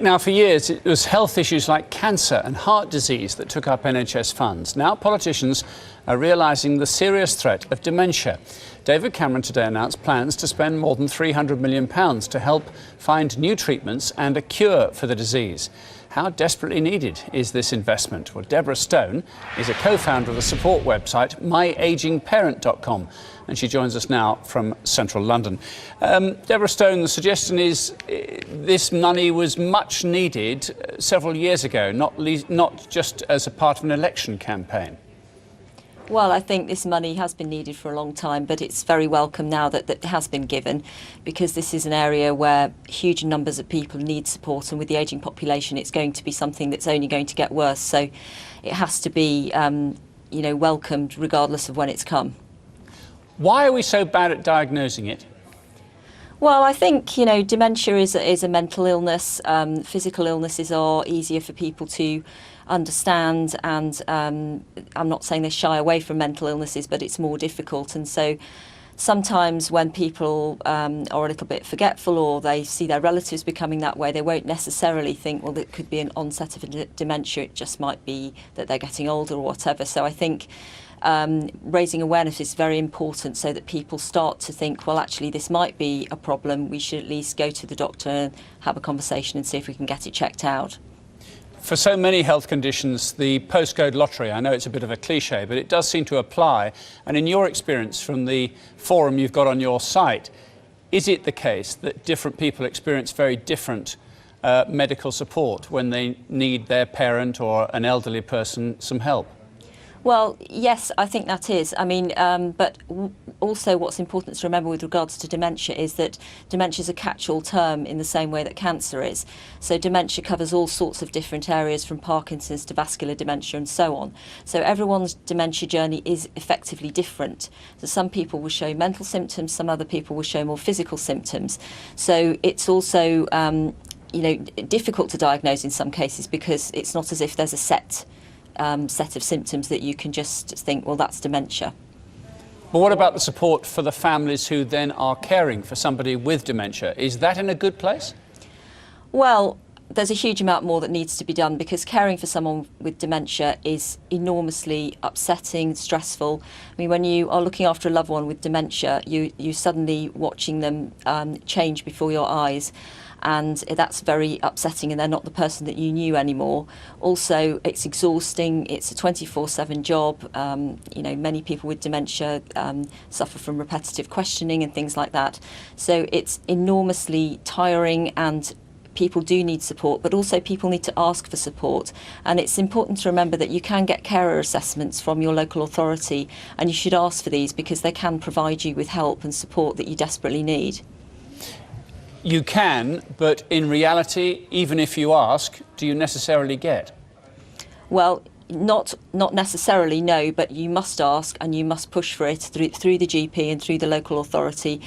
Now, for years, it was health issues like cancer and heart disease that took up NHS funds. Now, politicians are realising the serious threat of dementia. David Cameron today announced plans to spend more than £300 million to help find new treatments and a cure for the disease. How desperately needed is this investment? Well, Deborah Stone is a co-founder of the support website myagingparent.com, and she joins us now from central London. Deborah Stone, the suggestion is this money was much needed several years ago, not just as a part of an election campaign. Well, I think this money has been needed for a long time, but it's very welcome now that it has been given, because this is an area where huge numbers of people need support, and with the ageing population it's going to be something that's only going to get worse. So it has to be welcomed regardless of when it's come. Why are we so bad at diagnosing it? Well, I think, dementia is a mental illness. Physical illnesses are easier for people to understand, and I'm not saying they shy away from mental illnesses, but it's more difficult. And so sometimes when people are a little bit forgetful, or they see their relatives becoming that way, they won't necessarily think, well, it could be an onset of dementia. It just might be that they're getting older or whatever. So I think raising awareness is very important, so that people start to think, well, actually this might be a problem. We should at least go to the doctor and have a conversation and see if we can get it checked out. For so many health conditions, the postcode lottery, I know it's a bit of a cliche, but it does seem to apply. And in your experience from the forum you've got on your site, is it the case that different people experience very different medical support when they need their parent or an elderly person some help? Well, yes, I think that is. I mean, but also what's important to remember with regards to dementia is that dementia is a catch-all term in the same way that cancer is. So dementia covers all sorts of different areas, from Parkinson's to vascular dementia and so on. So everyone's dementia journey is effectively different. So some people will show mental symptoms, some other people will show more physical symptoms. So it's also, difficult to diagnose in some cases, because it's not as if there's a set of symptoms that you can just think, well, that's dementia. But what about the support for the families who then are caring for somebody with dementia? Is that in a good place? Well, there's a huge amount more that needs to be done, because caring for someone with dementia is enormously upsetting, stressful. I mean, when you are looking after a loved one with dementia, you suddenly watching them change before your eyes. And that's very upsetting, and they're not the person that you knew anymore. Also, it's exhausting. It's a 24/7 job. Many people with dementia suffer from repetitive questioning and things like that. So it's enormously tiring, and people do need support, but also people need to ask for support. And it's important to remember that you can get carer assessments from your local authority, and you should ask for these, because they can provide you with help and support that you desperately need. You can, but in reality, even if you ask, do you necessarily get? Well, not necessarily, no, but you must ask, and you must push for it through the GP and through the local authority.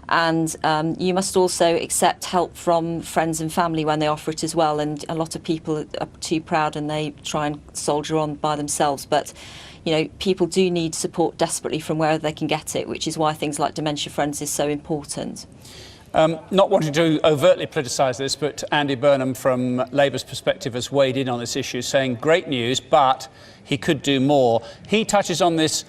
And you must also accept help from friends and family when they offer it as well. And a lot of people are too proud, and they try and soldier on by themselves. But people do need support desperately from wherever they can get it, which is why things like Dementia Friends is so important. Not wanting to overtly politicise this, but Andy Burnham from Labour's perspective has weighed in on this issue, saying great news, but he could do more. He touches on this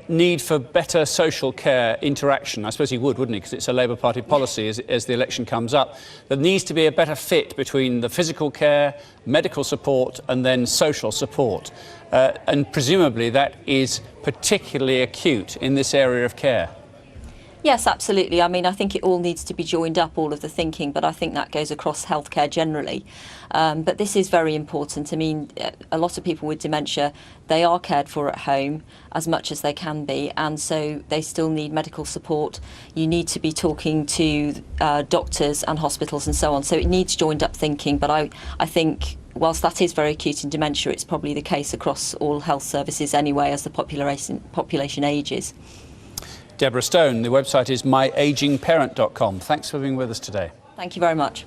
need for better social care interaction. I suppose he would, wouldn't he, because it's a Labour Party policy as the election comes up. There needs to be a better fit between the physical care, medical support and then social support. And presumably that is particularly acute in this area of care. Yes, absolutely. I mean, I think it all needs to be joined up, all of the thinking, but I think that goes across healthcare generally. But this is very important. I mean, a lot of people with dementia, they are cared for at home as much as they can be, and so they still need medical support. You need to be talking to doctors and hospitals and so on. So it needs joined up thinking, but I think whilst that is very acute in dementia, it's probably the case across all health services anyway, as the population ages. Deborah Stone, the website is myagingparent.com. Thanks for being with us today. Thank you very much.